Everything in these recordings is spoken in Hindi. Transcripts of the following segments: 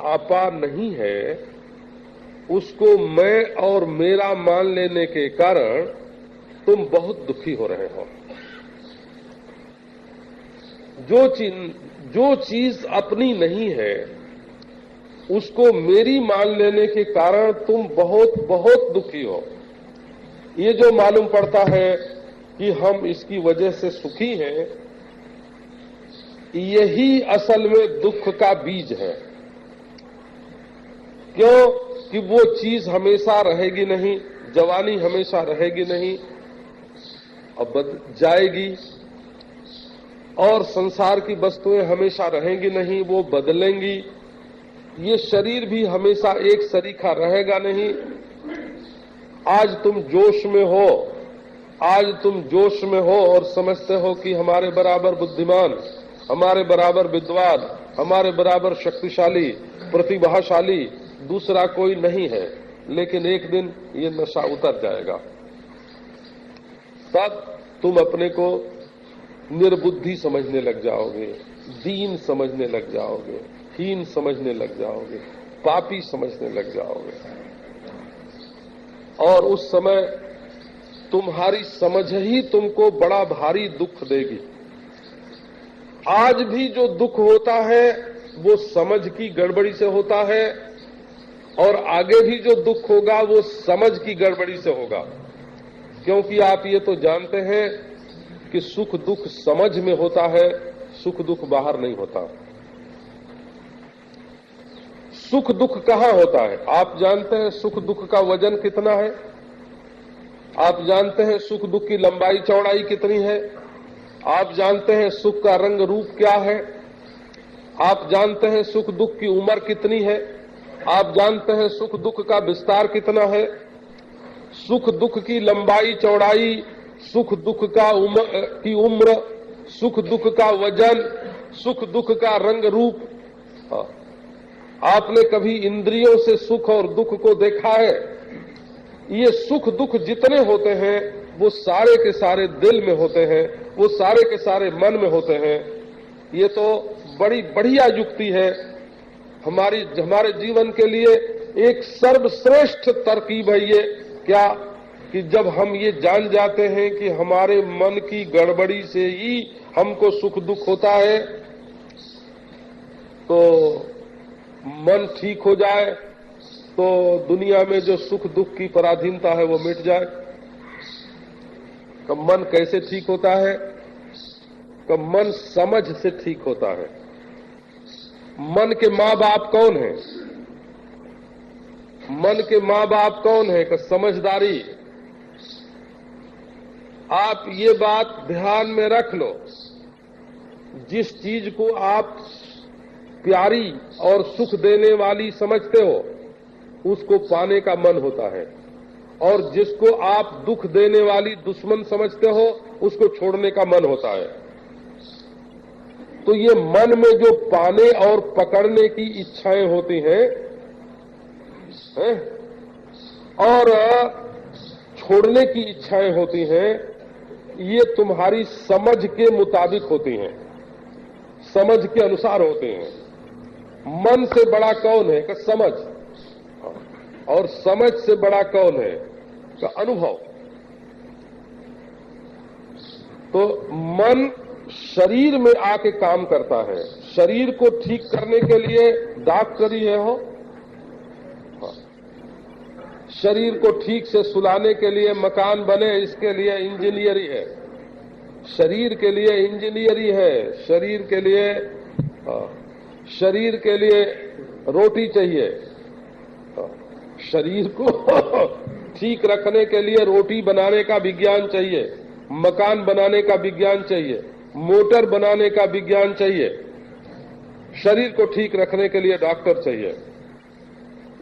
आपा नहीं है, उसको मैं और मेरा मान लेने के कारण तुम बहुत दुखी हो रहे हो। जो चीज अपनी नहीं है उसको मेरी मान लेने के कारण तुम बहुत बहुत दुखी हो। ये जो मालूम पड़ता है कि हम इसकी वजह से सुखी हैं, यही असल में दुख का बीज है। क्यों कि वो चीज हमेशा रहेगी नहीं, जवानी हमेशा रहेगी नहीं, अब जाएगी, और संसार की वस्तुएं हमेशा रहेंगी नहीं, वो बदलेंगी। ये शरीर भी हमेशा एक सरीखा रहेगा नहीं। आज तुम जोश में हो, आज तुम जोश में हो और समझते हो कि हमारे बराबर बुद्धिमान, हमारे बराबर विद्वान, हमारे बराबर शक्तिशाली, प्रतिभाशाली दूसरा कोई नहीं है। लेकिन एक दिन ये नशा उतर जाएगा, तब तुम अपने को निर्बुद्धि समझने लग जाओगे, दीन समझने लग जाओगे, हीन समझने लग जाओगे, पापी समझने लग जाओगे। और उस समय तुम्हारी समझ ही तुमको बड़ा भारी दुख देगी। आज भी जो दुख होता है वो समझ की गड़बड़ी से होता है, और आगे भी जो दुख होगा वो समझ की गड़बड़ी से होगा। क्योंकि आप ये तो जानते हैं कि सुख दुख समझ में होता है, सुख दुख बाहर नहीं होता। सुख दुख कहाँ होता है? आप जानते हैं सुख दुख का वजन कितना है? आप जानते हैं सुख दुख की लंबाई चौड़ाई कितनी है? आप जानते हैं सुख का रंग रूप क्या है? आप जानते हैं सुख दुख की उम्र कितनी है? आप जानते हैं सुख दुख का विस्तार कितना है? सुख दुख की लंबाई चौड़ाई, सुख दुख का की उम्र, सुख दुख का वजन, सुख दुख का रंग रूप। आपने कभी इंद्रियों से सुख और दुख को देखा है? ये सुख दुख जितने होते हैं वो सारे के सारे दिल में होते हैं, वो सारे के सारे मन में होते हैं। ये तो बड़ी बढ़िया युक्ति है हमारे जीवन के लिए, एक सर्वश्रेष्ठ तरकीब है ये। क्या कि जब हम ये जान जाते हैं कि हमारे मन की गड़बड़ी से ही हमको सुख दुख होता है, तो मन ठीक हो जाए तो दुनिया में जो सुख दुख की पराधीनता है वो मिट जाए। तो मन कैसे ठीक होता है? तो मन समझ से ठीक होता है। मन के माँ बाप कौन है? मन के माँ बाप कौन है? कि समझदारी। आप ये बात ध्यान में रख लो, जिस चीज को आप प्यारी और सुख देने वाली समझते हो उसको पाने का मन होता है, और जिसको आप दुख देने वाली दुश्मन समझते हो उसको छोड़ने का मन होता है। तो ये मन में जो पाने और पकड़ने की इच्छाएं होती हैं और छोड़ने की इच्छाएं होती हैं, ये तुम्हारी समझ के मुताबिक होती हैं, समझ के अनुसार होते हैं। मन से बड़ा कौन है? का समझ। और समझ से बड़ा कौन है? का अनुभव। तो मन शरीर में आके काम करता है। शरीर को ठीक करने के लिए डॉक्टरी है हो, शरीर को ठीक से सुलाने के लिए मकान बने, इसके लिए इंजीनियरी है। शरीर के लिए इंजीनियरी है, शरीर के लिए रोटी चाहिए। शरीर को ठीक रखने के लिए रोटी बनाने का विज्ञान चाहिए, मकान बनाने का विज्ञान चाहिए, मोटर बनाने का विज्ञान चाहिए। शरीर को ठीक रखने के लिए डॉक्टर चाहिए,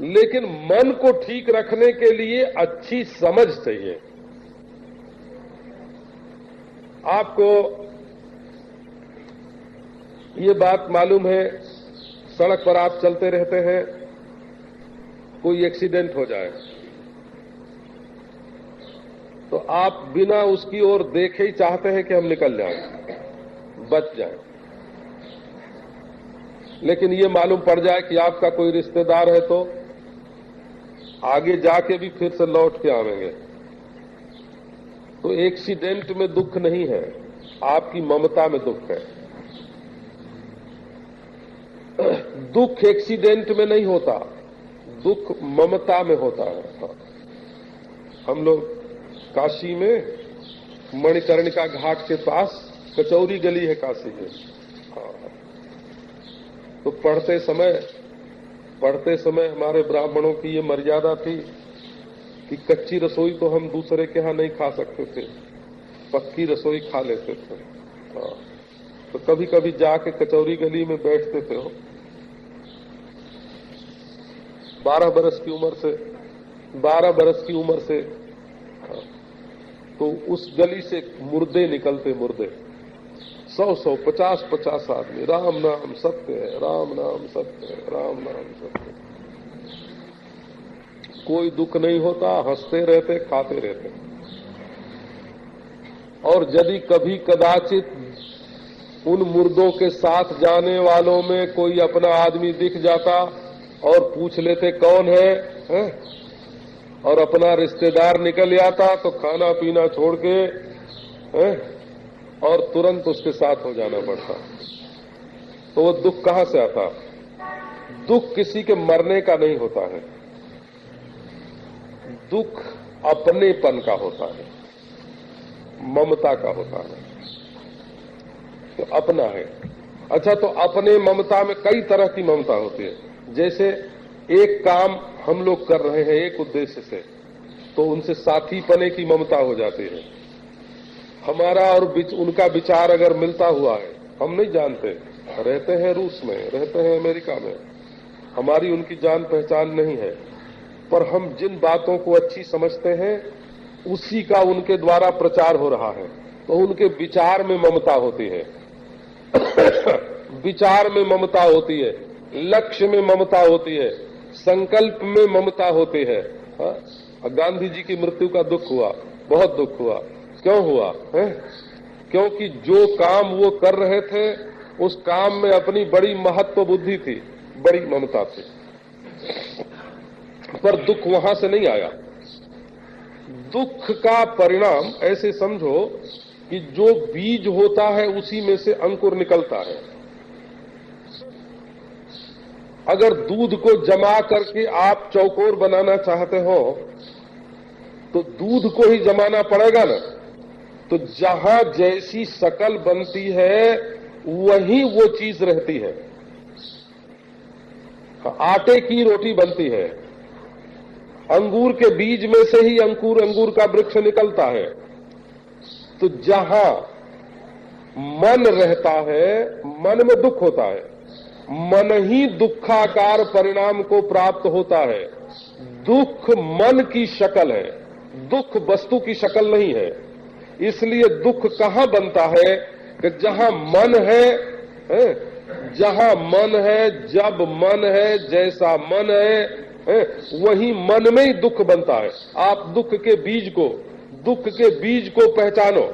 लेकिन मन को ठीक रखने के लिए अच्छी समझ चाहिए। आपको ये बात मालूम है, सड़क पर आप चलते रहते हैं, कोई एक्सीडेंट हो जाए तो आप बिना उसकी ओर देखे ही चाहते हैं कि हम निकल जाएं, बच जाएं। लेकिन ये मालूम पड़ जाए कि आपका कोई रिश्तेदार है तो आगे जाके भी फिर से लौट के आवेंगे। तो एक्सीडेंट में दुख नहीं है, आपकी ममता में दुख है। दुख एक्सीडेंट में नहीं होता, दुख ममता में होता है। हम लोग काशी में मणिकर्णिका घाट के पास कचौरी गली है काशी में, तो पढ़ते समय हमारे ब्राह्मणों की ये मर्यादा थी कि कच्ची रसोई तो हम दूसरे के यहां नहीं खा सकते थे, पक्की रसोई खा लेते थे। तो कभी कभी जाके कचौरी गली में बैठते थे। 12 बरस की उम्र से तो उस गली से मुर्दे निकलते, मुर्दे 100 50 आदमी, राम नाम सत्य है, राम नाम सत्य है, राम नाम सत्य है। कोई दुख नहीं होता, हंसते रहते, खाते रहते। और यदि कभी कदाचित उन मुर्दों के साथ जाने वालों में कोई अपना आदमी दिख जाता और पूछ लेते कौन है? और अपना रिश्तेदार निकल आता तो खाना पीना छोड़ के और तुरंत उसके साथ हो जाना पड़ता। तो वो दुख कहां से आता? दुख किसी के मरने का नहीं होता है, दुख अपनेपन का होता है, ममता का होता है। तो अपना है। अच्छा, तो अपने ममता में कई तरह की ममता होती है। जैसे एक काम हम लोग कर रहे हैं एक उद्देश्य से, तो उनसे साथी पने की ममता हो जाती है। हमारा और उनका विचार अगर मिलता हुआ है, हम नहीं जानते, रहते हैं रूस में, रहते हैं अमेरिका में, हमारी उनकी जान पहचान नहीं है, पर हम जिन बातों को अच्छी समझते हैं उसी का उनके द्वारा प्रचार हो रहा है, तो उनके विचार में ममता होती है। विचार में ममता होती है, लक्ष्य में ममता होती है, संकल्प में ममता होती है। गांधी जी की मृत्यु का दुख हुआ, बहुत दुख हुआ। क्यों हुआ है? क्योंकि जो काम वो कर रहे थे उस काम में अपनी बड़ी महत्व बुद्धि थी, बड़ी ममता थी, पर दुख वहां से नहीं आया। दुख का परिणाम ऐसे समझो कि जो बीज होता है उसी में से अंकुर निकलता है। अगर दूध को जमा करके आप चौकोर बनाना चाहते हो तो दूध को ही जमाना पड़ेगा ना। तो जहां जैसी शकल बनती है वहीं वो चीज रहती है। आटे की रोटी बनती है, अंगूर के बीज में से ही अंगूर का वृक्ष निकलता है। तो जहां मन रहता है, मन में दुख होता है, मन ही दुखाकार परिणाम को प्राप्त होता है। दुख मन की शक्ल है, दुख वस्तु की शक्ल नहीं है। इसलिए दुख कहां बनता है कि जहां मन है, जहां मन है, जब मन है, जैसा मन है, वही मन में ही दुख बनता है। आप दुख के बीज को पहचानो।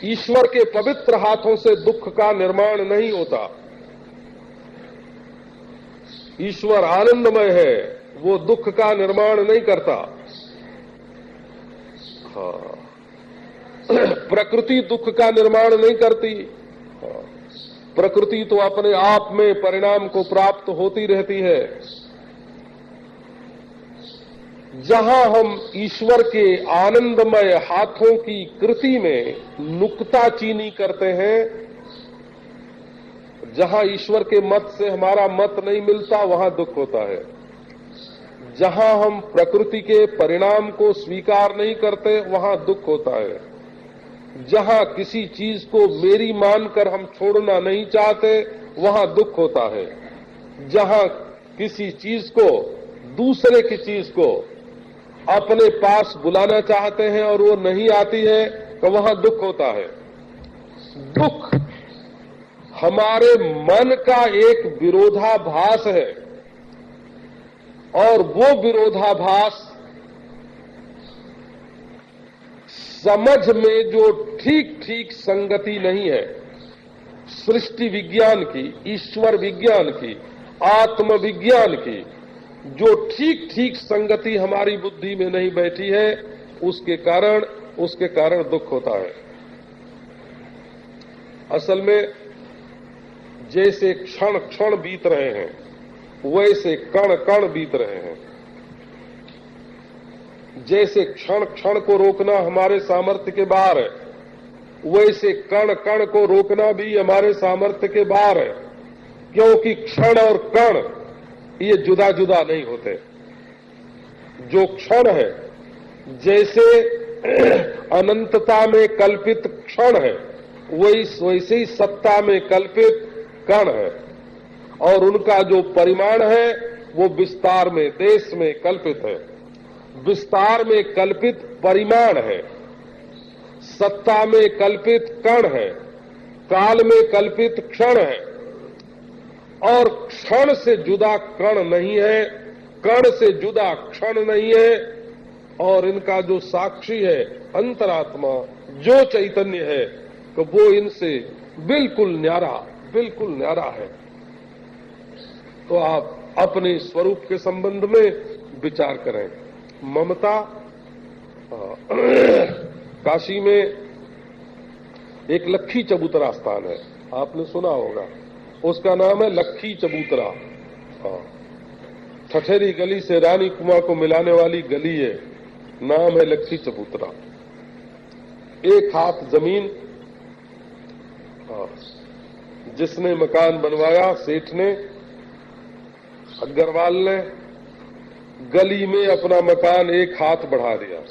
ईश्वर के पवित्र हाथों से दुख का निर्माण नहीं होता। ईश्वर आनंदमय है, वो दुख का निर्माण नहीं करता। हाँ, प्रकृति दुख का निर्माण नहीं करती। हाँ, प्रकृति तो अपने आप में परिणाम को प्राप्त होती रहती है। जहां हम ईश्वर के आनंदमय हाथों की कृति में नुक्ताचीनी करते हैं, जहां ईश्वर के मत से हमारा मत नहीं मिलता, वहां दुख होता है। जहां हम प्रकृति के परिणाम को स्वीकार नहीं करते, वहां दुख होता है। जहां किसी चीज को मेरी मानकर हम छोड़ना नहीं चाहते, वहां दुख होता है। जहां किसी चीज को, दूसरे की चीज को अपने पास बुलाना चाहते हैं और वो नहीं आती है, तो वहां दुख होता है। दुख हमारे मन का एक विरोधाभास है, और वो विरोधाभास समझ में जो ठीक ठीक संगति नहीं है, सृष्टि विज्ञान की, ईश्वर विज्ञान की, आत्म विज्ञान की जो ठीक ठीक संगति हमारी बुद्धि में नहीं बैठी है, उसके कारण दुख होता है। असल में जैसे क्षण क्षण बीत रहे हैं, वैसे कण कण बीत रहे हैं। जैसे क्षण क्षण को रोकना हमारे सामर्थ्य के बाहर है, वैसे कण कण को रोकना भी हमारे सामर्थ्य के बाहर है, क्योंकि क्षण और कण ये जुदा जुदा नहीं होते। जो क्षण है, जैसे अनंतता में कल्पित क्षण है, वैसे ही सत्ता में कल्पित कण है, और उनका जो परिमाण है वो विस्तार में, देश में कल्पित है। विस्तार में कल्पित परिमाण है, सत्ता में कल्पित कण है, काल में कल्पित क्षण है, और क्षण से जुदा कण नहीं है, कण से जुदा क्षण नहीं है, और इनका जो साक्षी है अंतरात्मा, जो चैतन्य है, तो वो इनसे बिल्कुल न्यारा है। तो आप अपने स्वरूप के संबंध में विचार करें। ममता, काशी में एक लक्खी चबूतरा स्थान है, आपने सुना होगा, उसका नाम है लक्खी चबूतरा। ठठेरी गली से रानी कुमार को मिलाने वाली गली है, नाम है लक्खी चबूतरा। एक हाथ जमीन, जिसने मकान बनवाया, सेठ ने, अग्रवाल ने, गली में अपना मकान एक हाथ बढ़ा दिया।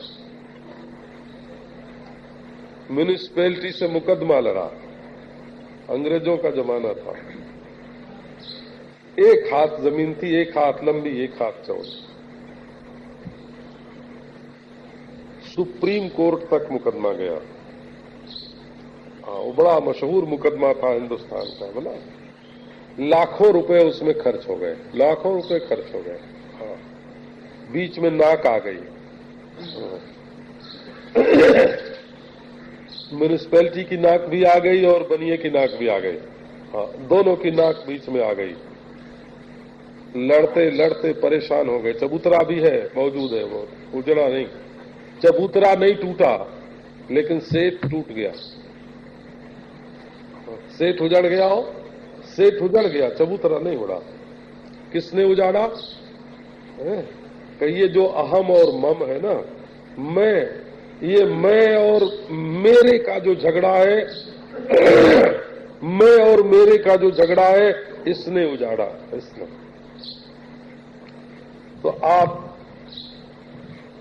म्यूनिसिपैलिटी से मुकदमा लड़ा, अंग्रेजों का जमाना था। एक हाथ जमीन थी, एक हाथ लंबी, एक हाथ चौड़ी। सुप्रीम कोर्ट तक मुकदमा गया। वो बड़ा मशहूर मुकदमा था हिंदुस्तान का, बोला लाखों रुपए उसमें खर्च हो गए, लाखों रुपए खर्च हो गए। हाँ, बीच में नाक आ गई, म्यूनिसिपैलिटी की नाक भी आ गई और बनिए की नाक भी आ गई। हाँ, दोनों की नाक बीच में आ गई। लड़ते लड़ते परेशान हो गए। चबूतरा भी है, मौजूद है, वो उजड़ा नहीं। चबूतरा नहीं टूटा, लेकिन सेठ टूट गया। सेठ उजड़ गया हो, सेठ उजड़ गया, चबूतरा नहीं उड़ा। किसने उजाड़ा? ये जो अहम और मम है ना, ये मैं और मेरे का जो झगड़ा है, मैं और मेरे का जो झगड़ा है, इसने उजाड़ा, इसने। तो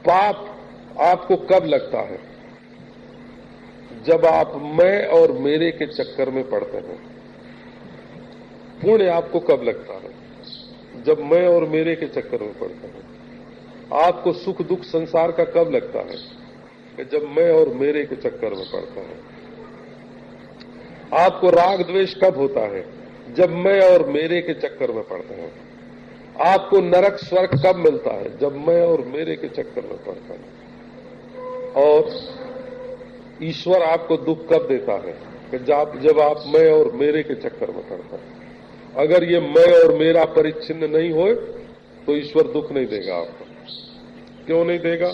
पाप आपको कब लगता है? जब आप मैं और मेरे के चक्कर में पड़ते हैं। पुण्य आपको कब लगता है? जब मैं और मेरे के चक्कर में पड़ते हैं। आपको सुख दुख संसार का कब लगता है? कि जब मैं और मेरे के चक्कर में पड़ता है। आपको राग द्वेष कब होता है? जब मैं और मेरे के चक्कर में पड़ते हैं। आपको नरक स्वर्ग कब मिलता है? जब मैं और मेरे के चक्कर में पड़ता है। और ईश्वर आपको दुख कब देता है? कि जब आप मैं और मेरे के चक्कर में पड़ता है। अगर ये मैं और मेरा परिच्छिन्न नहीं हो तो ईश्वर दुख नहीं देगा आपको। क्यों नहीं देगा?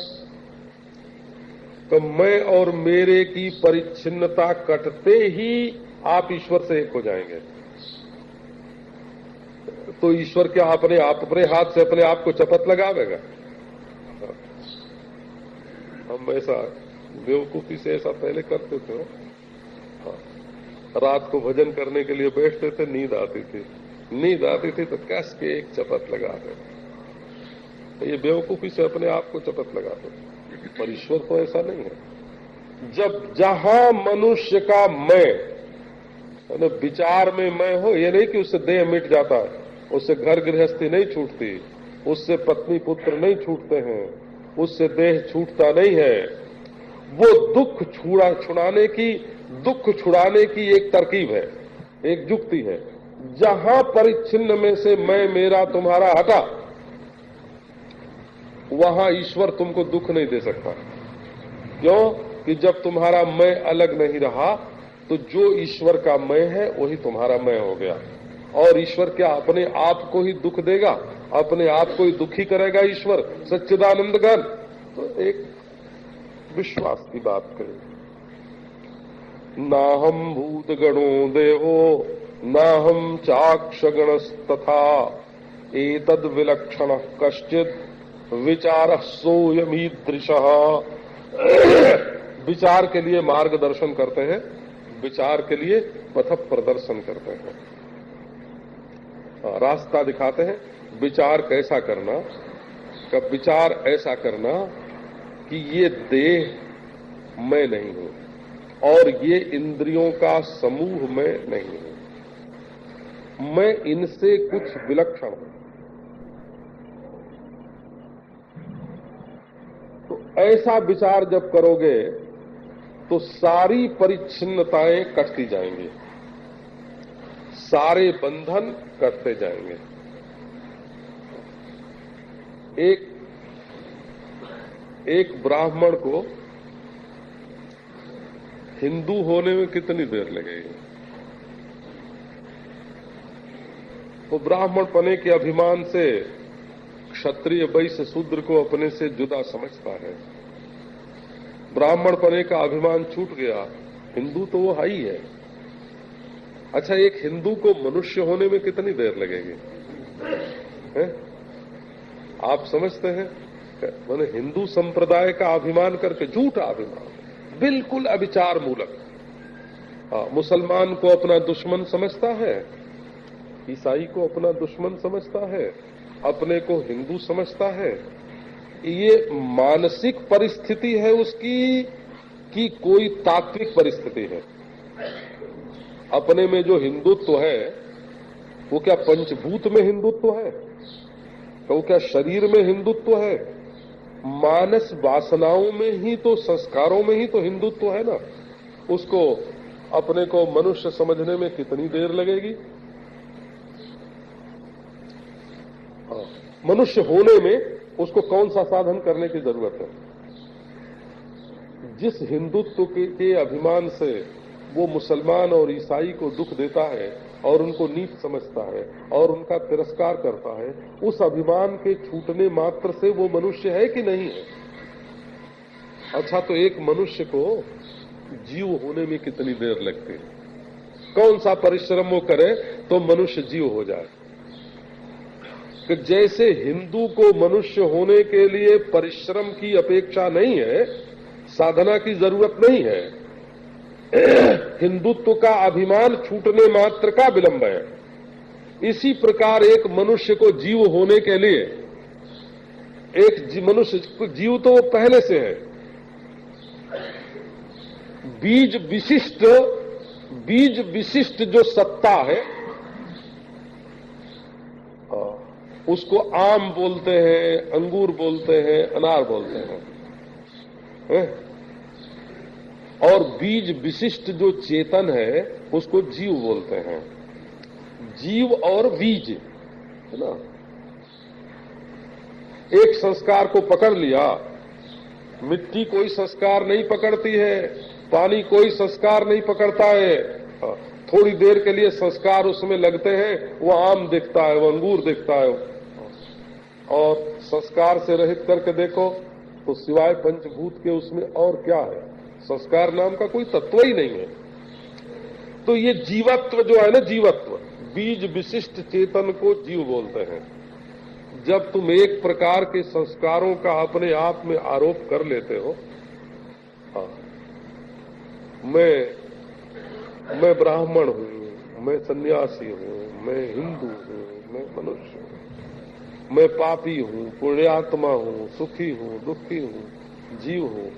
तो मैं और मेरे की परिच्छिन्नता कटते ही आप ईश्वर से एक हो जाएंगे। तो ईश्वर क्या अपने हाथ से अपने आप को चपत लगावेगा? हम ऐसा बेवकूफी से ऐसा पहले करते थे। रात को भजन करने के लिए बैठते थे, नींद आती थी तो कस के एक चपत लगाते थे। ये बेवकूफी से अपने आप को चपत लगाते थे। पर ईश्वर तो ऐसा नहीं है। जहां मनुष्य का मैं, विचार में मैं हो, ये नहीं कि उससे देह मिट जाता है, उससे घर गृहस्थी नहीं छूटती, उससे पत्नी पुत्र नहीं छूटते हैं, उससे देह छूटता नहीं है। वो दुख छुड़ाने की एक तरकीब है, एक युक्ति है। जहां परिच्छिन्न में से मैं मेरा तुम्हारा हटा, वहां ईश्वर तुमको दुख नहीं दे सकता। क्यों? कि जब तुम्हारा मैं अलग नहीं रहा तो जो ईश्वर का मैं है वही तुम्हारा मैं हो गया। और ईश्वर क्या अपने आप को ही दुख देगा, अपने आप को ही दुखी करेगा ईश्वर सच्चिदानंद घन? तो एक विश्वास की बात करें। नाहम भूत गणो देवो नाहम चाक्ष गणस्तथा एतद विलक्षण कश्चित विचार सोयमीदृशः। विचार के लिए मार्गदर्शन करते हैं, विचार के लिए पथ प्रदर्शन करते हैं, रास्ता दिखाते हैं। विचार कैसा करना, कब विचार ऐसा करना कि ये देह मैं नहीं हूं और ये इंद्रियों का समूह मैं नहीं हूं, मैं इनसे कुछ विलक्षण हूं। तो ऐसा विचार जब करोगे तो सारी परिच्छिन्नताएं कटती जाएंगी, सारे बंधन कटते जाएंगे। एक ब्राह्मण को हिंदू होने में कितनी देर लगेगी? वो ब्राह्मण पने के अभिमान से क्षत्रिय वैश्य शूद्र को अपने से जुदा समझता है। ब्राह्मण पने का अभिमान छूट गया, हिंदू तो वो है ही है। अच्छा, एक हिंदू को मनुष्य होने में कितनी देर लगेगी? है? आप समझते हैं? मैंने हिंदू संप्रदाय का अभिमान करके, झूठा अभिमान, बिल्कुल अविचार मूलक। मुसलमान को अपना दुश्मन समझता है, ईसाई को अपना दुश्मन समझता है, अपने को हिंदू समझता है। ये मानसिक परिस्थिति है उसकी कि कोई तात्विक परिस्थिति है? अपने में जो हिंदुत्व है वो क्या पंचभूत में हिंदुत्व है? वो क्या शरीर में हिंदुत्व है? मानस वासनाओं में ही तो, संस्कारों में ही तो हिंदुत्व है ना। उसको अपने को मनुष्य समझने में कितनी देर लगेगी? मनुष्य होने में उसको कौन सा साधन करने की जरूरत है? जिस हिंदुत्व के अभिमान से वो मुसलमान और ईसाई को दुख देता है और उनको नीच समझता है और उनका तिरस्कार करता है, उस अभिमान के छूटने मात्र से वो मनुष्य है कि नहीं है? अच्छा, तो एक मनुष्य को जीव होने में कितनी देर लगती है? कौन सा परिश्रम वो करे तो मनुष्य जीव हो जाए? कि जैसे हिंदू को मनुष्य होने के लिए परिश्रम की अपेक्षा नहीं है, साधना की जरूरत नहीं है, हिंदुत्व का अभिमान छूटने मात्र का विलंब है, इसी प्रकार एक मनुष्य को जीव होने के लिए, एक मनुष्य को जीव तो वो पहले से है, बीज विशिष्ट जो सत्ता है उसको आम बोलते हैं, अंगूर बोलते हैं, अनार बोलते हैं? और बीज विशिष्ट जो चेतन है उसको जीव बोलते हैं। जीव और बीज है ना। एक संस्कार को पकड़ लिया, मिट्टी कोई संस्कार नहीं पकड़ती है, पानी कोई संस्कार नहीं पकड़ता है। थोड़ी देर के लिए संस्कार उसमें लगते हैं, वो आम दिखता है, वो अंगूर दिखता है, और संस्कार से रहित करके देखो तो सिवाय पंचभूत के उसमें और क्या है? संस्कार नाम का कोई तत्व ही नहीं है। तो ये जीवत्व जो है ना, जीवत्व, बीज विशिष्ट चेतन को जीव बोलते हैं। जब तुम एक प्रकार के संस्कारों का अपने आप में आरोप कर लेते हो, मैं ब्राह्मण हूं, मैं सन्यासी हूं, मैं हिंदू हूं, मैं मनुष्य हूं, मैं पापी हूं, पुण्यात्मा हूं, सुखी हूं, दुखी हूं, जीव हूं,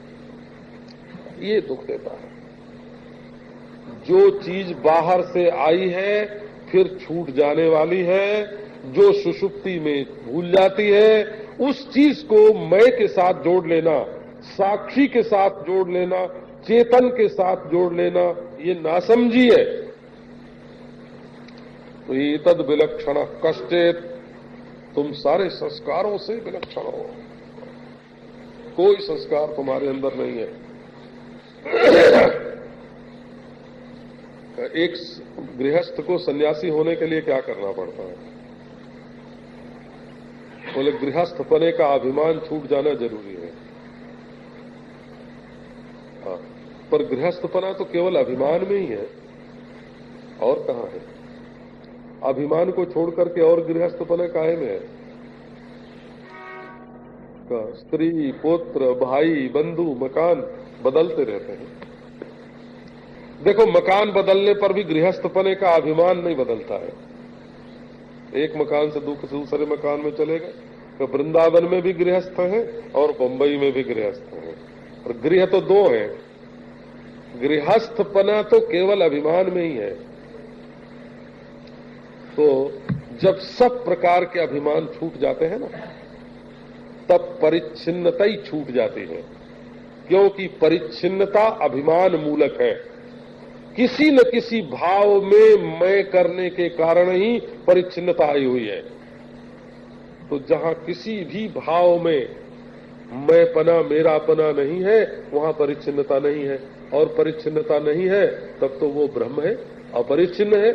ये दुख देता है। जो चीज बाहर से आई है फिर छूट जाने वाली है, जो सुषुप्ति में भूल जाती है, उस चीज को मैं के साथ जोड़ लेना, साक्षी के साथ जोड़ लेना, चेतन के साथ जोड़ लेना, ये नासमझी है। तो ये तद विलक्षण कष्टेत, तुम सारे संस्कारों से विलक्षण हो, कोई संस्कार तुम्हारे अंदर नहीं है। एक गृहस्थ को सन्यासी होने के लिए क्या करना पड़ता है? बोले गृहस्थ पने का अभिमान छूट जाना जरूरी है। हाँ, पर गृहस्थपना तो केवल अभिमान में ही है, और कहाँ है? अभिमान को छोड़ करके और गृहस्थपना काहे में है? स्त्री, पुत्र, भाई, बंधु, मकान बदलते रहते हैं। देखो, मकान बदलने पर भी गृहस्थपने का अभिमान नहीं बदलता है। एक मकान से दूसरे मकान में चले गए, तो वृंदावन में भी गृहस्थ हैं और बंबई में भी गृहस्थ हैं, और गृह तो दो हैं। गृहस्थपना तो केवल अभिमान में ही है। तो जब सब प्रकार के अभिमान छूट जाते हैं ना, तब परिच्छिन्नता ही छूट जाती है, क्योंकि परिच्छिन्नता अभिमान मूलक है। किसी न किसी भाव में मैं करने के कारण ही परिच्छिन्नता आई हुई है। तो जहां किसी भी भाव में मैंपना, मेरापना नहीं है, वहां परिच्छिन्नता नहीं है, और परिच्छिन्नता नहीं है तब तो वो ब्रह्म है, अपरिच्छिन्न है।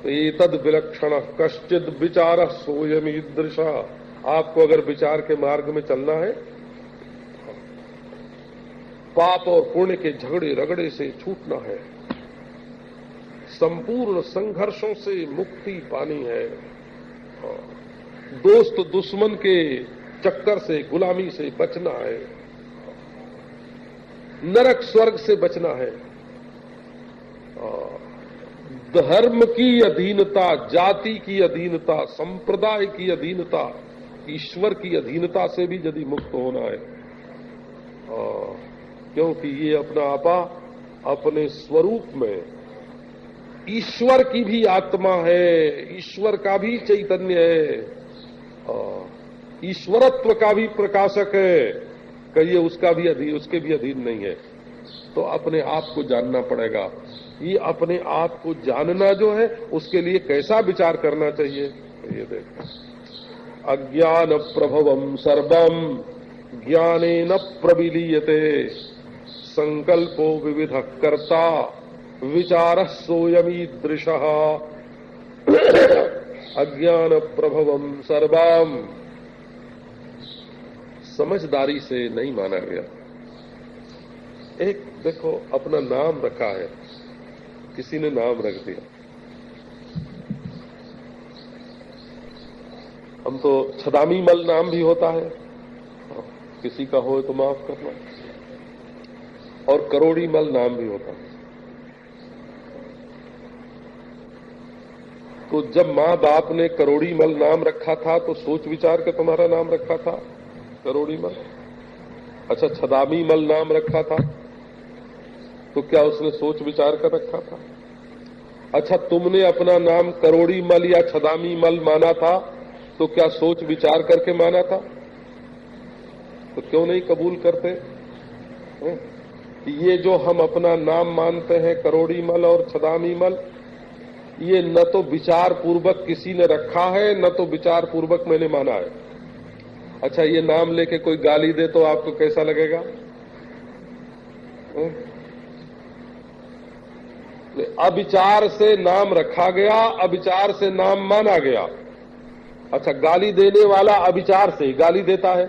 एतद विलक्षण कश्चिद विचार सोयम ईदृशा। आपको अगर विचार के मार्ग में चलना है, पाप और पुण्य के झगड़े रगड़े से छूटना है, संपूर्ण संघर्षों से मुक्ति पानी है, दोस्त दुश्मन के चक्कर से, गुलामी से बचना है, नरक स्वर्ग से बचना है, धर्म की अधीनता, जाति की अधीनता, संप्रदाय की अधीनता, ईश्वर की अधीनता से भी यदि मुक्त होना है, क्योंकि ये अपना आपा अपने स्वरूप में ईश्वर की भी आत्मा है, ईश्वर का भी चैतन्य है, ईश्वरत्व का भी प्रकाशक है, कहिए उसका भी अधीन, उसके भी अधीन नहीं है। तो अपने आप को जानना पड़ेगा। ये अपने आप को जानना जो है, उसके लिए कैसा विचार करना चाहिए? ये देखो, अज्ञान प्रभवम सर्वम ज्ञानेन प्रविलीयते, संकल्पो विविध कर्ता विचार सोयमीदृशः। अज्ञान प्रभवम सर्वम, समझदारी से नहीं माना गया। एक देखो, अपना नाम रखा है, किसी ने नाम रख दिया। हम तो छदामी मल नाम भी होता है, किसी का हो तो माफ करना, और करोड़ी मल नाम भी होता है। तो जब माँ बाप ने करोड़ी मल नाम रखा था तो सोच विचार के तुम्हारा नाम रखा था करोड़ी मल। अच्छा, छदामी मल नाम रखा था तो क्या उसने सोच विचार कर रखा था? अच्छा, तुमने अपना नाम करोड़ी मल या छदामी मल माना था तो क्या सोच विचार करके माना था? तो क्यों नहीं कबूल करते हैं? ये जो हम अपना नाम मानते हैं करोड़ी मल और छदामी मल, ये न तो विचार पूर्वक किसी ने रखा है, न तो विचार पूर्वक मैंने माना है। अच्छा, ये नाम लेके कोई गाली दे तो आपको कैसा लगेगा? अविचार से नाम रखा गया, अविचार से नाम माना गया। अच्छा, गाली देने वाला अविचार से ही गाली देता है,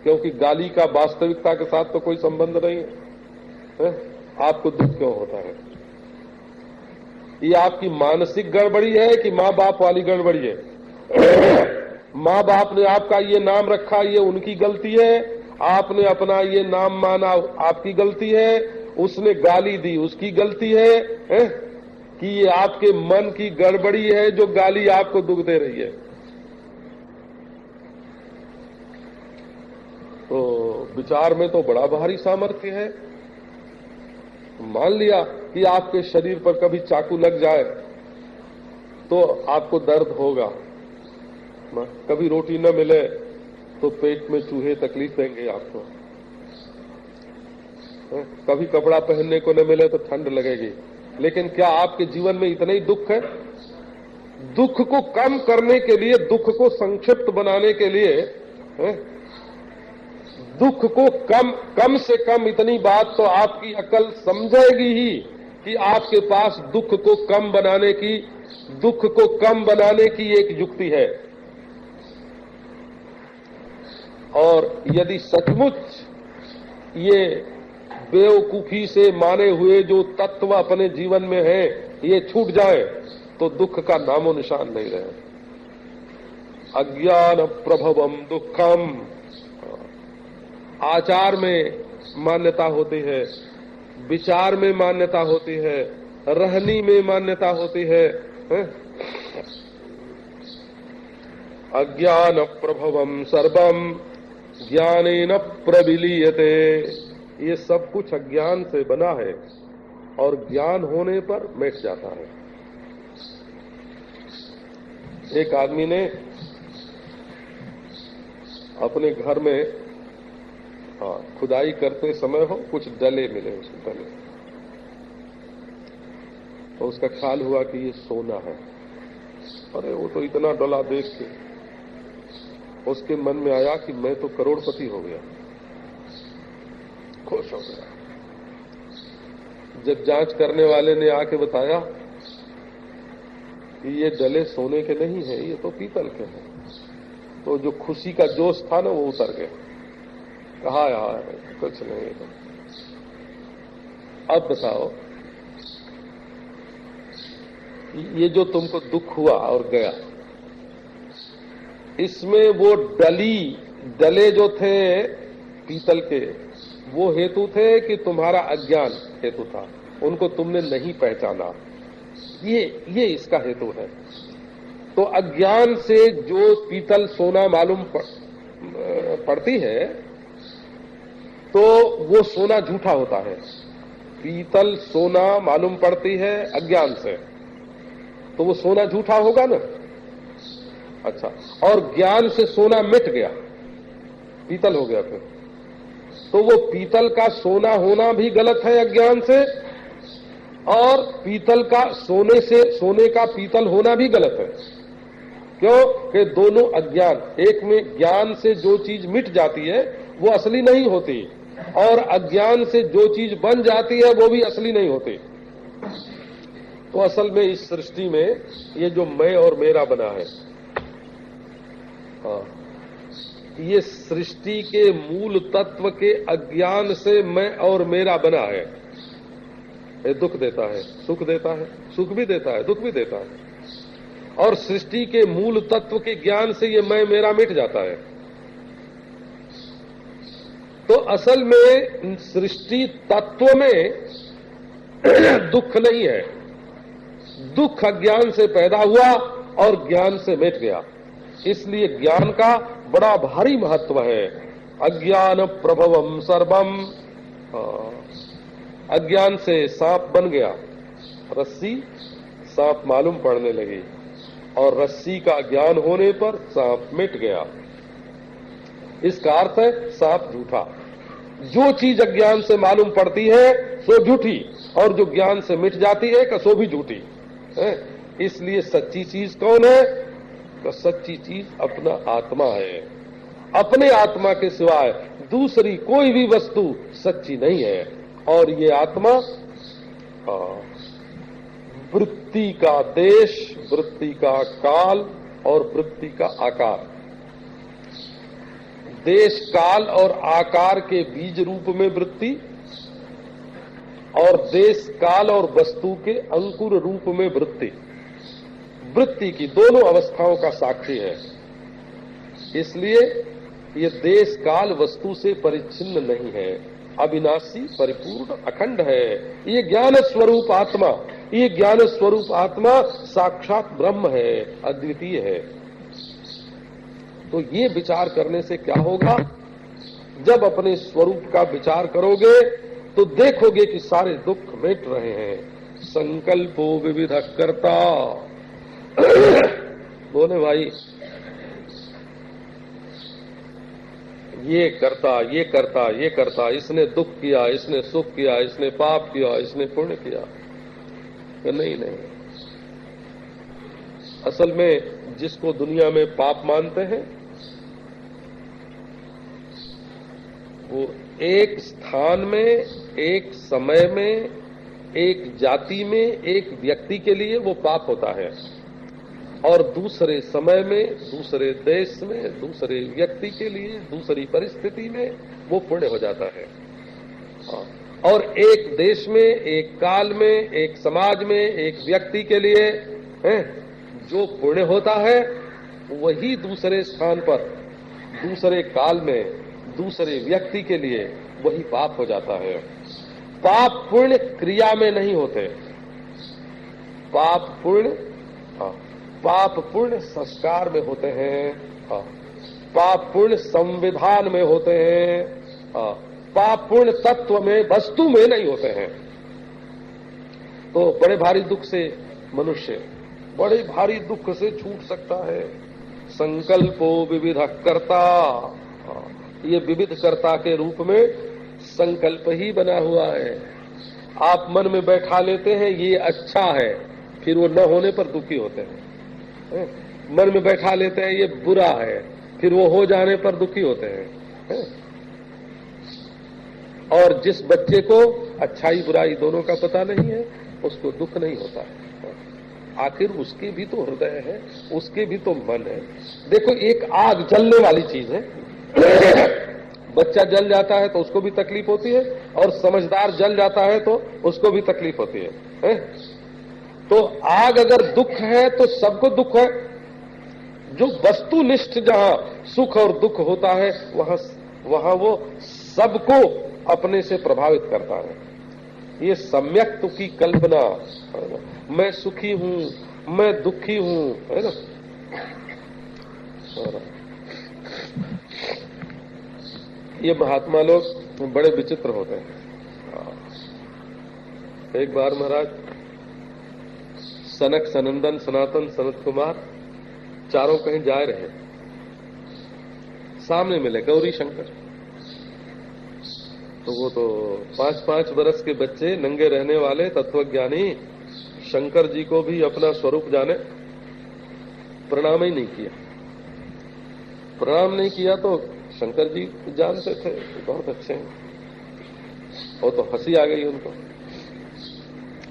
क्योंकि गाली का वास्तविकता के साथ तो कोई संबंध नहीं है। आपको दुख क्यों होता है? ये आपकी मानसिक गड़बड़ी है कि माँ बाप वाली गड़बड़ी है? माँ बाप ने आपका ये नाम रखा, ये उनकी गलती है। आपने अपना ये नाम माना, आपकी गलती है। उसने गाली दी, उसकी गलती है, कि ये आपके मन की गड़बड़ी है जो गाली आपको दुख दे रही है। तो विचार में तो बड़ा भारी सामर्थ्य है। मान लिया कि आपके शरीर पर कभी चाकू लग जाए तो आपको दर्द होगा, कभी रोटी न मिले तो पेट में चूहे तकलीफ देंगे आपको, कभी कपड़ा पहनने को न मिले तो ठंड लगेगी। लेकिन क्या आपके जीवन में इतना ही दुख है? दुख को कम करने के लिए, दुख को संक्षिप्त बनाने के लिए दुख को कम से कम इतनी बात तो आपकी अकल समझेगी ही कि आपके पास दुख को कम बनाने की एक युक्ति है। और यदि सचमुच ये बेवकूफी से माने हुए जो तत्व अपने जीवन में है ये छूट जाए तो दुख का नामो निशान नहीं रहे। अज्ञान प्रभवम दुखम, आचार में मान्यता होती है, विचार में मान्यता होती है, रहनी में मान्यता होती है। अज्ञान प्रभवम सर्वम ज्ञानेन प्रविलीयते, ये सब कुछ अज्ञान से बना है और ज्ञान होने पर मिट जाता है। एक आदमी ने अपने घर में खुदाई करते समय कुछ डले मिले उसको डले, तो उसका ख्याल हुआ कि ये सोना है। अरे वो तो इतना डला देख के उसके मन में आया कि मैं तो करोड़पति हो गया, खुश हो गया। जब जांच करने वाले ने आके बताया कि ये डले सोने के नहीं है, ये तो पीतल के हैं, तो जो खुशी का जोश था ना वो उतर गया। कहा यार कुछ नहीं है। अब बताओ, ये जो तुमको दुख हुआ और गया, इसमें वो डले जो थे पीतल के, वो हेतु थे कि तुम्हारा अज्ञान हेतु था, उनको तुमने नहीं पहचाना, ये इसका हेतु है। तो अज्ञान से जो पीतल सोना मालूम पड़ती है तो वो सोना झूठा होता है। पीतल सोना मालूम पड़ती है अज्ञान से, तो वो सोना झूठा होगा ना। अच्छा, और ज्ञान से सोना मिट गया, पीतल हो गया, फिर तो वो पीतल का सोना होना भी गलत है अज्ञान से, और पीतल का सोने का पीतल होना भी गलत है। क्यों कि दोनों अज्ञान, एक में ज्ञान से जो चीज मिट जाती है वो असली नहीं होती, और अज्ञान से जो चीज बन जाती है वो भी असली नहीं होती। तो असल में इस सृष्टि में ये जो मैं और मेरा बना है, ये सृष्टि के मूल तत्व के अज्ञान से मैं और मेरा बना है। ये दुख देता है, सुख देता है, सुख भी देता है, दुख भी देता है, और सृष्टि के मूल तत्व के ज्ञान से ये मैं मेरा मिट जाता है। तो असल में सृष्टि तत्व में दुख नहीं है, दुख अज्ञान से पैदा हुआ और ज्ञान से मिट गया। इसलिए ज्ञान का बड़ा भारी महत्व है। अज्ञान प्रभवम सर्वम, अज्ञान से सांप बन गया, रस्सी सांप मालूम पड़ने लगी, और रस्सी का ज्ञान होने पर सांप मिट गया। इसका अर्थ है सांप झूठा। जो चीज अज्ञान से मालूम पड़ती है सो झूठी, और जो ज्ञान से मिट जाती है सो भी झूठी है। इसलिए सच्ची चीज कौन है? तो सच्ची चीज अपना आत्मा है। अपने आत्मा के सिवाय दूसरी कोई भी वस्तु सच्ची नहीं है। और ये आत्मा वृत्ति का देश, वृत्ति का काल और वृत्ति का आकार, देश काल और आकार के बीज रूप में वृत्ति, और देश काल और वस्तु के अंकुर रूप में वृत्ति, वृत्ति की दोनों अवस्थाओं का साक्षी है। इसलिए ये देश काल वस्तु से परिच्छिन्न नहीं है, अविनाशी, परिपूर्ण, अखंड है। ये ज्ञान स्वरूप आत्मा, ये ज्ञान स्वरूप आत्मा साक्षात ब्रह्म है, अद्वितीय है। तो ये विचार करने से क्या होगा? जब अपने स्वरूप का विचार करोगे तो देखोगे कि सारे दुख मिट रहे हैं। संकल्पो विविध कर्ता बोले भाई, ये करता, ये करता, ये करता, इसने दुख किया, इसने सुख किया, इसने पाप किया, इसने पुण्य किया। नहीं नहीं, असल में जिसको दुनिया में पाप मानते हैं वो एक स्थान में, एक समय में, एक जाति में, एक व्यक्ति के लिए वो पाप होता है, और दूसरे समय में, दूसरे देश में, दूसरे व्यक्ति के लिए, दूसरी परिस्थिति में वो पुण्य हो जाता है। और एक देश में, एक काल में, एक समाज में, एक व्यक्ति के लिए जो पुण्य होता है वही दूसरे स्थान पर, दूसरे काल में, दूसरे व्यक्ति के लिए वही पाप हो जाता है। पाप पुण्य क्रिया में नहीं होते, पाप पुण्य संस्कार में होते हैं, पाप पुण्य संविधान में होते हैं, पाप पुण्य तत्व में, वस्तु में नहीं होते हैं। तो बड़े भारी दुख से मनुष्य बड़े भारी दुख से छूट सकता है। संकल्पो विविध कर्ता, ये विविध कर्ता के रूप में संकल्प ही बना हुआ है। आप मन में बैठा लेते हैं ये अच्छा है, फिर वो न होने पर दुखी होते हैं। मन में बैठा लेते हैं ये बुरा है, फिर वो हो जाने पर दुखी होते हैं। और जिस बच्चे को अच्छाई बुराई दोनों का पता नहीं है उसको दुख नहीं होता है। आखिर उसके भी तो हृदय है, उसके भी तो मन है। देखो एक आग जलने वाली चीज है, बच्चा जल जाता है तो उसको भी तकलीफ होती है, और समझदार जल जाता है तो उसको भी तकलीफ होती है। तो आग अगर दुख है तो सबको दुख है। जो वस्तुनिष्ठ जहां सुख और दुख होता है वहां वो सबको अपने से प्रभावित करता है। ये सम्यक्त की कल्पना, मैं सुखी हूं, मैं दुखी हूं, है ना। ये महात्मा लोग बड़े विचित्र होते हैं। एक बार महाराज सनक, सनंदन, सनातन, सनत कुमार चारों कहीं जा रहे, सामने मिले गौरी शंकर। तो वो तो 5-5 बरस के बच्चे, नंगे रहने वाले तत्वज्ञानी शंकर जी को भी अपना स्वरूप जाने, प्रणाम ही नहीं किया। प्रणाम नहीं किया तो शंकर जी जानते थे बहुत अच्छे हैं, वो तो हंसी आ गई उनको।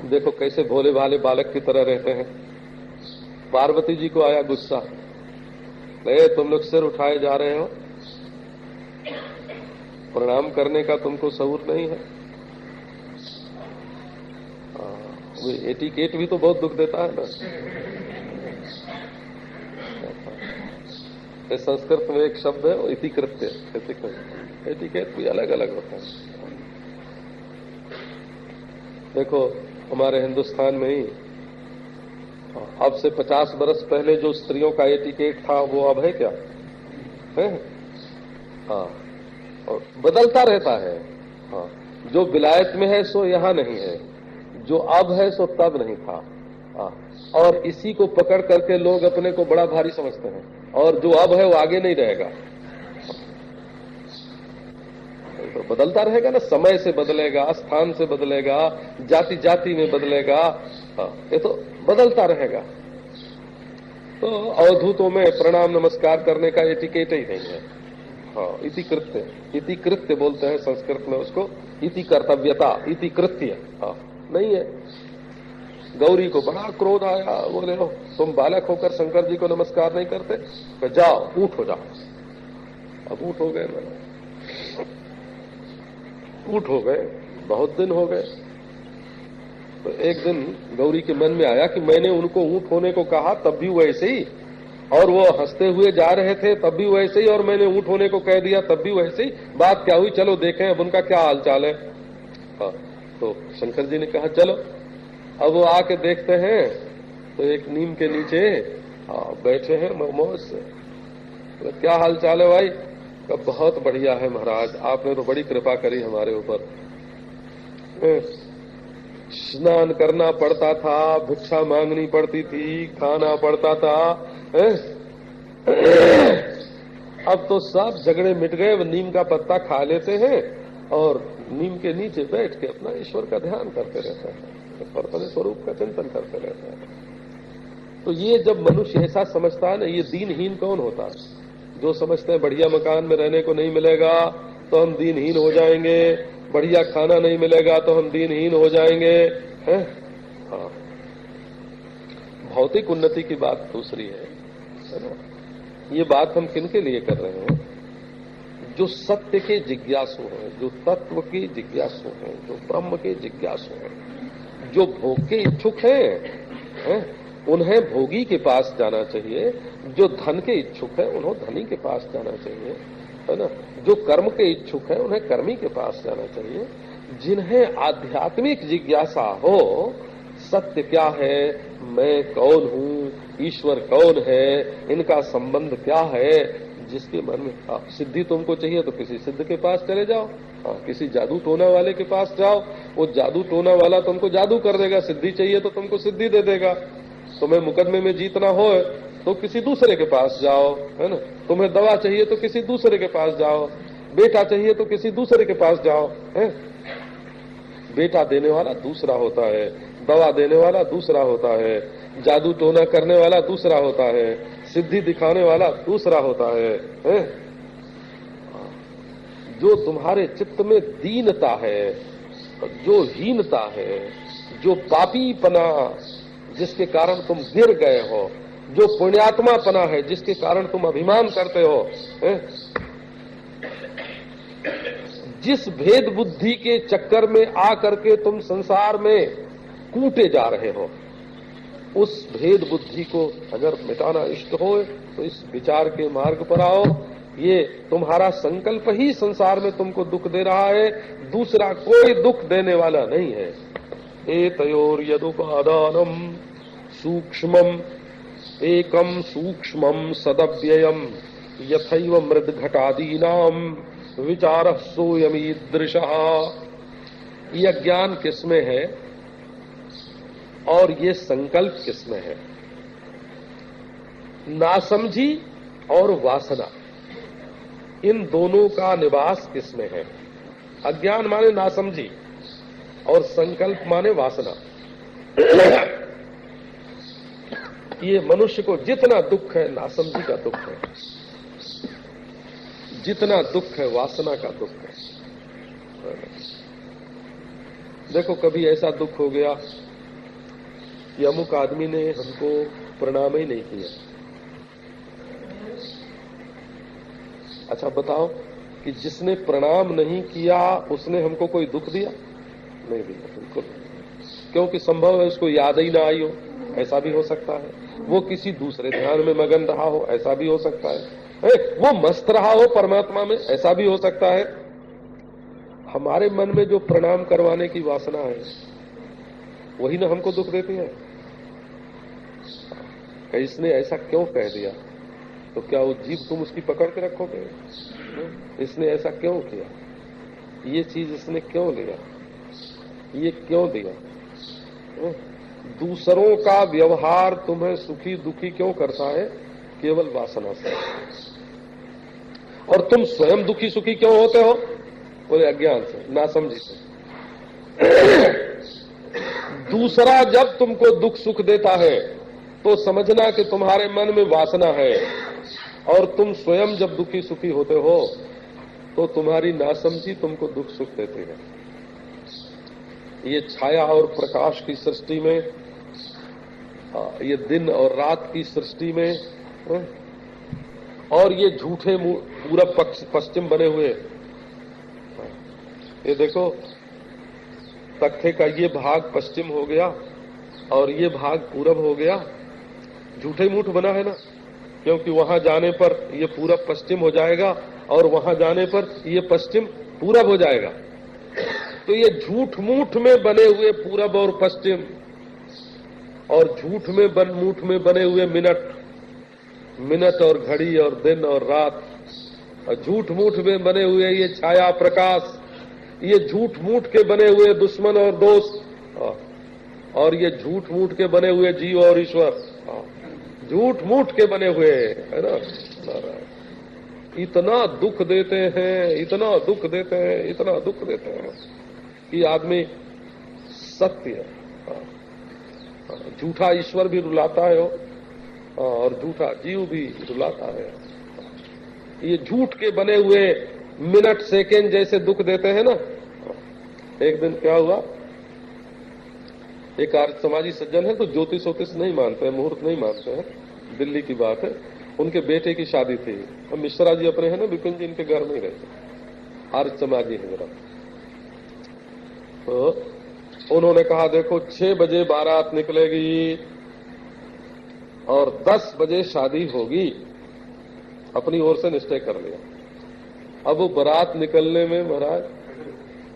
देखो कैसे भोले भाले बालक की तरह रहते हैं। पार्वती जी को आया गुस्सा, तुम लोग सिर उठाए जा रहे हो, प्रणाम करने का तुमको शऊर नहीं है। एटिकेट भी तो बहुत दुख देता है ना। संस्कृत में एक शब्द है इतिकृत्य, एटिकेट भी अलग अलग होता है। देखो हमारे हिंदुस्तान में ही अब से 50 बरस पहले जो स्त्रियों का एटिकेट था वो अब है क्या है? हाँ, और बदलता रहता है। हाँ, जो विलायत में है सो यहाँ नहीं है, जो अब है सो तब नहीं था। हाँ, और इसी को पकड़ करके लोग अपने को बड़ा भारी समझते हैं, और जो अब है वो आगे नहीं रहेगा। तो बदलता रहेगा ना, समय से बदलेगा, स्थान से बदलेगा, जाति जाति में बदलेगा। हाँ, ये तो बदलता रहेगा। तो अवधूतों में प्रणाम नमस्कार करने का एटिकेट ही नहीं है। हाँ, इति कृत्य बोलते हैं संस्कृत में उसको, इति कर्तव्यता, इति कृत्य। हाँ, नहीं है। गौरी को बड़ा क्रोध आया, बोले तुम बालक होकर शंकर जी को नमस्कार नहीं करते, तो जाओ ऊँट हो जाओ। अब ऊँट हो गए, ऊँट हो गए, बहुत दिन हो गए। तो एक दिन गौरी के मन में आया कि मैंने उनको ऊँट होने को कहा तब भी वैसे ही, और वो हंसते हुए जा रहे थे तब भी वैसे ही, और मैंने ऊँट होने को कह दिया तब भी वैसे ही। बात क्या हुई, चलो देखें अब उनका क्या हाल चाल है। हाँ, तो शंकर जी ने कहा चलो। अब वो आके देखते हैं तो एक नीम के नीचे बैठे हैं मौज से। तो क्या हाल चाल है भाई? तो बहुत बढ़िया है महाराज, आपने तो बड़ी कृपा करी हमारे ऊपर। स्नान करना पड़ता था, भिक्षा मांगनी पड़ती थी, खाना पड़ता था। अब तो सब झगड़े मिट गए, वो नीम का पत्ता खा लेते हैं और नीम के नीचे बैठ के अपना ईश्वर का ध्यान करते रहते हैं, अपने स्वरूप का चिंतन करते रहते हैं। तो ये जब मनुष्य ऐसा समझता है ना, ये दीनहीन कौन होता है? जो समझते हैं बढ़िया मकान में रहने को नहीं मिलेगा, तो हम दीनहीन हो जाएंगे, बढ़िया खाना नहीं मिलेगा तो हम दीनहीन हो जाएंगे, हैं? हाँ, भौतिक उन्नति की बात दूसरी है ना। ये बात हम किनके लिए कर रहे हैं? जो सत्य के जिज्ञासु हैं, जो तत्व के जिज्ञासु हैं, जो ब्रह्म के जिज्ञासु हैं, जो भोग के इच्छुक हैं, उन्हें भोगी के पास जाना चाहिए। जो धन के इच्छुक है उन्हें धनी के पास जाना चाहिए, है ना। जो कर्म के इच्छुक है उन्हें कर्मी के पास जाना चाहिए। जिन्हें आध्यात्मिक जिज्ञासा हो, सत्य क्या है, मैं कौन हूँ, ईश्वर कौन है, इनका संबंध क्या है, जिसके मन में सिद्धि तुमको चाहिए तो किसी सिद्ध के पास चले जाओ, किसी जादू टोना वाले के पास जाओ, वो जादू टोना वाला तुमको जादू कर देगा। सिद्धि चाहिए तो तुमको सिद्धि दे देगा। तुम्हें मुकदमे में जीतना हो तो किसी दूसरे के पास जाओ, है ना। तुम्हें दवा चाहिए तो किसी दूसरे के पास जाओ, बेटा चाहिए तो किसी दूसरे के पास जाओ, है। बेटा देने वाला दूसरा होता है, दवा देने वाला दूसरा होता है, जादू टोना करने वाला दूसरा होता है, सिद्धि दिखाने वाला दूसरा होता है? जो तुम्हारे चित्त में दीनता है, जो हीनता है, जो पापीपना जिसके कारण तुम गिर गए हो, जो पुण्यात्मापना है जिसके कारण तुम अभिमान करते हो, जिस भेद बुद्धि के चक्कर में आकर के तुम संसार में कूटे जा रहे हो, उस भेद बुद्धि को अगर मिटाना इष्ट हो तो इस विचार के मार्ग पर आओ। ये तुम्हारा संकल्प ही संसार में तुमको दुख दे रहा है, दूसरा कोई दुख देने वाला नहीं है। एतयोर यदुपादानम सूक्ष्मम एकम सूक्ष्मम सदव्ययम यथैव मृद घटादीनाम विचार सोयमीदृशः। यह ज्ञान किसमें है और ये संकल्प किसमें है? नासमझी और वासना, इन दोनों का निवास किसमें है? अज्ञान माने नासमझी और संकल्प माने वासना। ये मनुष्य को जितना दुख है नासमझी का दुख है, जितना दुख है वासना का दुख है। देखो कभी ऐसा दुख हो गया कि अमुक आदमी ने हमको प्रणाम ही नहीं किया। अच्छा बताओ कि जिसने प्रणाम नहीं किया उसने हमको कोई दुख दिया? नहीं दिया, बिल्कुल। क्योंकि संभव है उसको याद ही ना आई हो, ऐसा भी हो सकता है। वो किसी दूसरे ध्यान में मगन रहा हो, ऐसा भी हो सकता है। वो मस्त रहा हो परमात्मा में, ऐसा भी हो सकता है। हमारे मन में जो प्रणाम करवाने की वासना है वही ना हमको दुख देती है। इसने ऐसा क्यों कह दिया, तो क्या वो जीभ तुम उसकी पकड़ के रखोगे? इसने ऐसा क्यों किया, ये चीज इसने क्यों लिया, ये क्यों दिया? दूसरों का व्यवहार तुम्हें सुखी दुखी क्यों करता है? केवल वासना से। और तुम स्वयं दुखी सुखी क्यों होते हो? बोले अज्ञान से, नासमझी से। दूसरा जब तुमको दुख सुख देता है तो समझना कि तुम्हारे मन में वासना है, और तुम स्वयं जब दुखी सुखी होते हो तो तुम्हारी नासमझी तुमको दुख सुख देती है। ये छाया और प्रकाश की सृष्टि में, ये दिन और रात की सृष्टि में, और ये झूठे पूरब पश्चिम बने हुए, ये देखो तख्ते का ये भाग पश्चिम हो गया और ये भाग पूरब हो गया, झूठे मूठ बना है ना। क्योंकि वहां जाने पर ये पूरब पश्चिम हो जाएगा और वहां जाने पर ये पश्चिम पूरब हो जाएगा। तो ये झूठ मूठ में बने हुए पूरब और पश्चिम, और झूठ में मूठ में बने हुए मिनट और घड़ी और दिन और रात, और झूठ मूठ में बने हुए ये छाया प्रकाश, ये झूठ मूठ के बने हुए दुश्मन और दोस्त, और ये झूठ मूठ के बने हुए जीव और ईश्वर, झूठ मूठ के बने हुए, है ना। इतना दुख देते हैं, इतना दुख देते हैं, इतना दुख देते हैं कि आदमी सत्य, झूठा ईश्वर भी रुलाता है और झूठा जीव भी रुलाता है। ये झूठ के बने हुए मिनट सेकेंड जैसे दुख देते हैं ना। एक दिन क्या हुआ, एक आर्य समाजी सज्जन है, तो ज्योतिष वोतिष नहीं मानते हैं, मुहूर्त नहीं मानते हैं, दिल्ली की बात है। उनके बेटे की शादी थी। अब मिश्रा जी अपने हैं ना, विपिन जी, इनके घर में ही रहते, आर्य समाजी है जरा। तो उन्होंने कहा देखो 6 बजे बारात निकलेगी और 10 बजे शादी होगी, अपनी ओर से निश्चय कर लिया। अब वो बारात निकलने में महाराज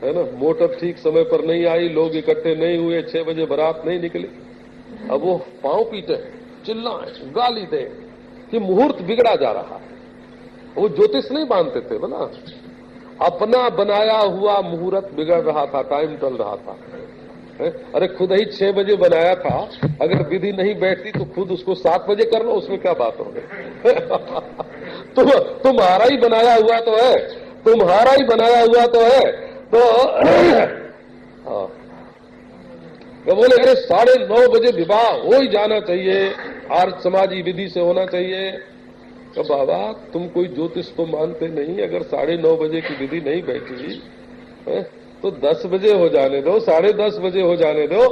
है ना, मोटर ठीक समय पर नहीं आई, लोग इकट्ठे नहीं हुए, 6 बजे बारात नहीं निकली। अब वो पांव पीटे, चिल्लाए, गाली दे कि मुहूर्त बिगड़ा जा रहा है। वो ज्योतिष नहीं मानते थे बोला, अपना बनाया हुआ मुहूर्त बिगड़ रहा था, टाइम टल रहा था। अरे खुद ही 6 बजे बनाया था, अगर विधि नहीं बैठती तो खुद उसको 7 बजे कर लो, उसमें क्या बात हो गई। तुम्हारा ही बनाया हुआ तो है, तुम्हारा ही बनाया हुआ तो है। तो बोले अरे 9:30 बजे विवाह हो ही जाना चाहिए, आर्य समाजी विधि से होना चाहिए। तो बाबा तुम कोई ज्योतिष तो मानते नहीं, अगर 9:30 बजे की विधि नहीं बैठी तो 10 बजे हो जाने दो, 10:30 बजे हो जाने दो।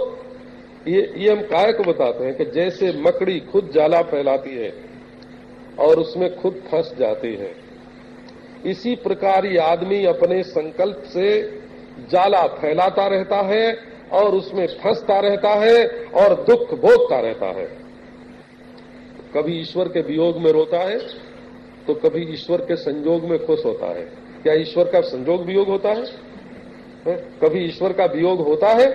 ये हम काय को बताते हैं कि जैसे मकड़ी खुद जाला फैलाती है और उसमें खुद फंस जाती है, इसी प्रकार ये आदमी अपने संकल्प से जाला फैलाता रहता है और उसमें फंसता रहता है और दुख भोगता रहता है। कभी ईश्वर के वियोग में रोता है तो कभी ईश्वर के संयोग में खुश होता है। क्या ईश्वर का संयोग वियोग होता है? कभी ईश्वर का वियोग होता है,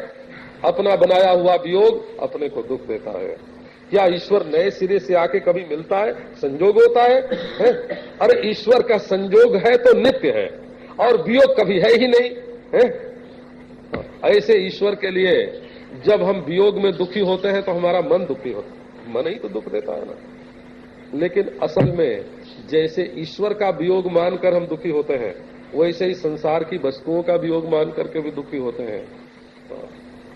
अपना बनाया हुआ वियोग अपने को दुख देता है। क्या ईश्वर नए सिरे से आके कभी मिलता है, संयोग होता है? अरे ईश्वर का संयोग है तो नित्य है और वियोग कभी है ही नहीं है। ऐसे ईश्वर के लिए जब हम वियोग में दुखी होते हैं तो हमारा मन दुखी होता है, मन ही तो दुख देता है ना। लेकिन असल में जैसे ईश्वर का वियोग मानकर हम दुखी होते हैं, वैसे ही संसार की वस्तुओं का वियोग मान करके भी दुखी होते हैं।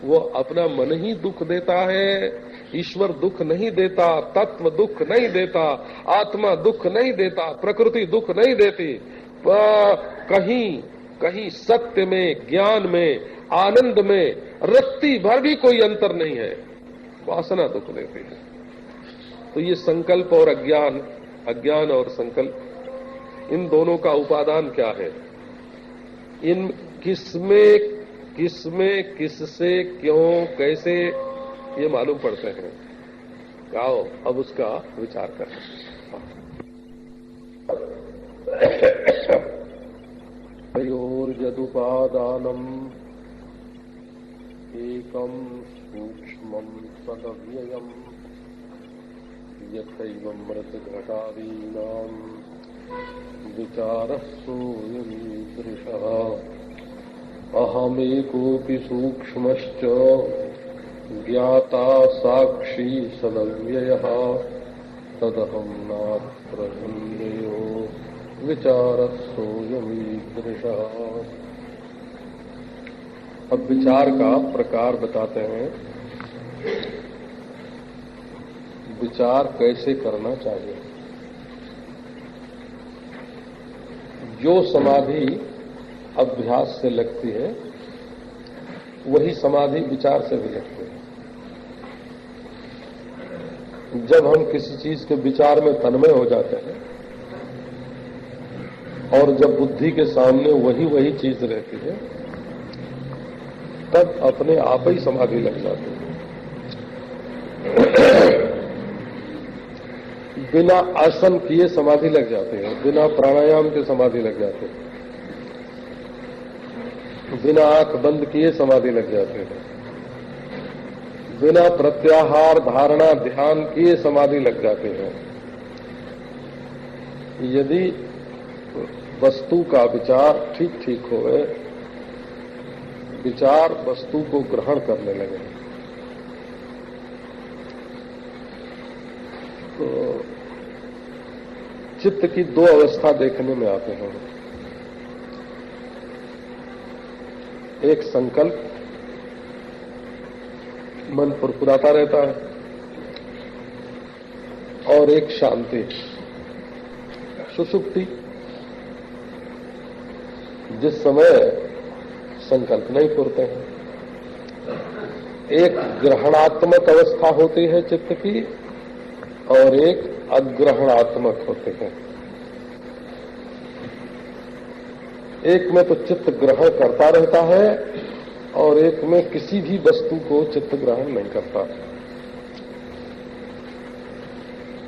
वो अपना मन ही दुख देता है, ईश्वर दुख नहीं देता, तत्व दुख नहीं देता, आत्मा दुख नहीं देता, प्रकृति दुख नहीं देती। कहीं सत्य में, ज्ञान में, आनंद में रत्ती भर भी कोई अंतर नहीं है, वासना दुख देती है। तो ये संकल्प और अज्ञान, अज्ञान और संकल्प, इन दोनों का उपादान क्या है? इन किसमें किससे क्यों कैसे ये मालूम पड़ते हैं। आओ अब उसका विचार करें। तयोर्यदुपादानम् एकं सूक्ष्मं तदव्ययम् यथैवमृतघटादीनां विचारः सोऽयमीदृशः अहमेकोऽपि सूक्ष्मश्च ज्ञाता साक्षी सदव्ययः तदहं नात्र सन्देहो विचारः सोऽयमीदृशः। अब विचार का प्रकार बताते हैं, विचार कैसे करना चाहिए। जो समाधि अभ्यास से लगती है वही समाधि विचार से भी लगती है। जब हम किसी चीज के विचार में तन्मय हो जाते हैं और जब बुद्धि के सामने वही चीज रहती है, तब अपने आप ही समाधि लग जाती है। बिना आसन किए समाधि लग जाती है, बिना प्राणायाम के समाधि लग जाती है, बिना आंख बंद किए समाधि लग जाती है, बिना प्रत्याहार धारणा ध्यान किए समाधि लग जाती है। यदि वस्तु का विचार ठीक ठीक होवे, विचार वस्तु को ग्रहण करने लगे, तो चित्त की 2 अवस्था देखने में आते हैं। एक संकल्प, मन फुरफुराता रहता है, और एक शांति, सुषुप्ति। जिस समय संकल्प नहीं फुरते हैं। एक ग्रहणात्मक अवस्था होती है चित्त की और एक अग्रहणात्मक होते हैं। एक में तो चित्त ग्रहण करता रहता है और एक में किसी भी वस्तु को चित्त ग्रहण नहीं करता।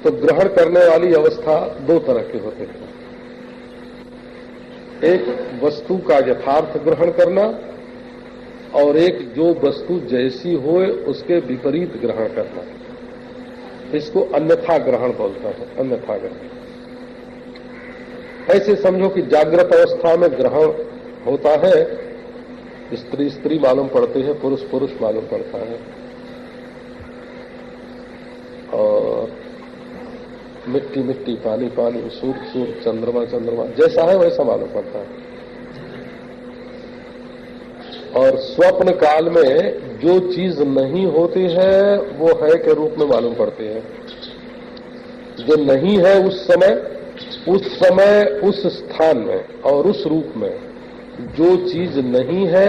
तो ग्रहण करने वाली अवस्था दो तरह की होती है। एक वस्तु का यथार्थ ग्रहण करना और एक जो वस्तु जैसी होए उसके विपरीत ग्रहण करना। इसको अन्यथा ग्रहण बोलता है। अन्यथा ग्रहण ऐसे समझो कि जागृत अवस्था में ग्रहण होता है, स्त्री स्त्री मालूम पड़ती है, पुरुष पुरुष मालूम पड़ता है, और मिट्टी मिट्टी, पानी पानी, सूर्य सूर्य, चंद्रमा चंद्रमा, जैसा है वैसा मालूम पड़ता है। और स्वप्न काल में जो चीज नहीं होती है वो है के रूप में मालूम पड़ती है। जो नहीं है उस समय उस स्थान में और उस रूप में जो चीज नहीं है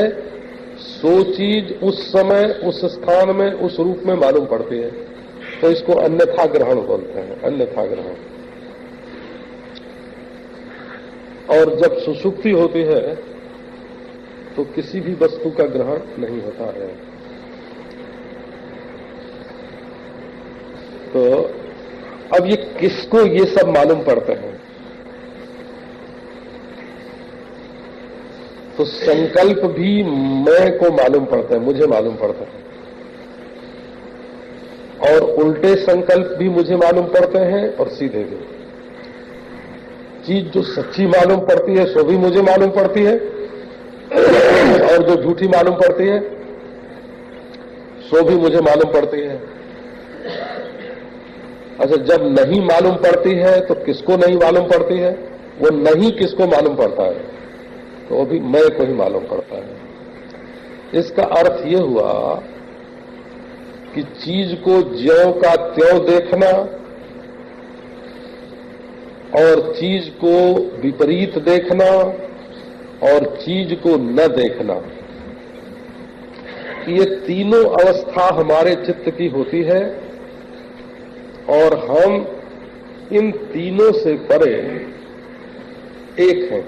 सो चीज उस समय उस स्थान में उस रूप में मालूम पड़ती है। तो इसको अन्यथा ग्रहण बोलते हैं। अन्यथा ग्रहण। और जब सुषुप्ति होती है तो किसी भी वस्तु का ग्रहण नहीं होता है। तो अब ये किसको ये सब मालूम पड़ते हैं? तो संकल्प भी मैं को मालूम पड़ता है, मुझे मालूम पड़ता है, और उल्टे संकल्प भी मुझे मालूम पड़ते हैं और सीधे भी। चीज जो सच्ची मालूम पड़ती है सो भी मुझे मालूम पड़ती है, और जो झूठी मालूम पड़ती है सो भी मुझे मालूम पड़ती है। अच्छा, जब नहीं मालूम पड़ती है तो किसको नहीं मालूम पड़ती है? वो नहीं किसको मालूम पड़ता है? तो अभी मैं को ही मालूम पड़ता है। इसका अर्थ ये हुआ कि चीज को ज्यों का त्यों देखना और चीज को विपरीत देखना और चीज को न देखना, ये तीनों अवस्था हमारे चित्त की होती है और हम इन तीनों से परे एक हैं।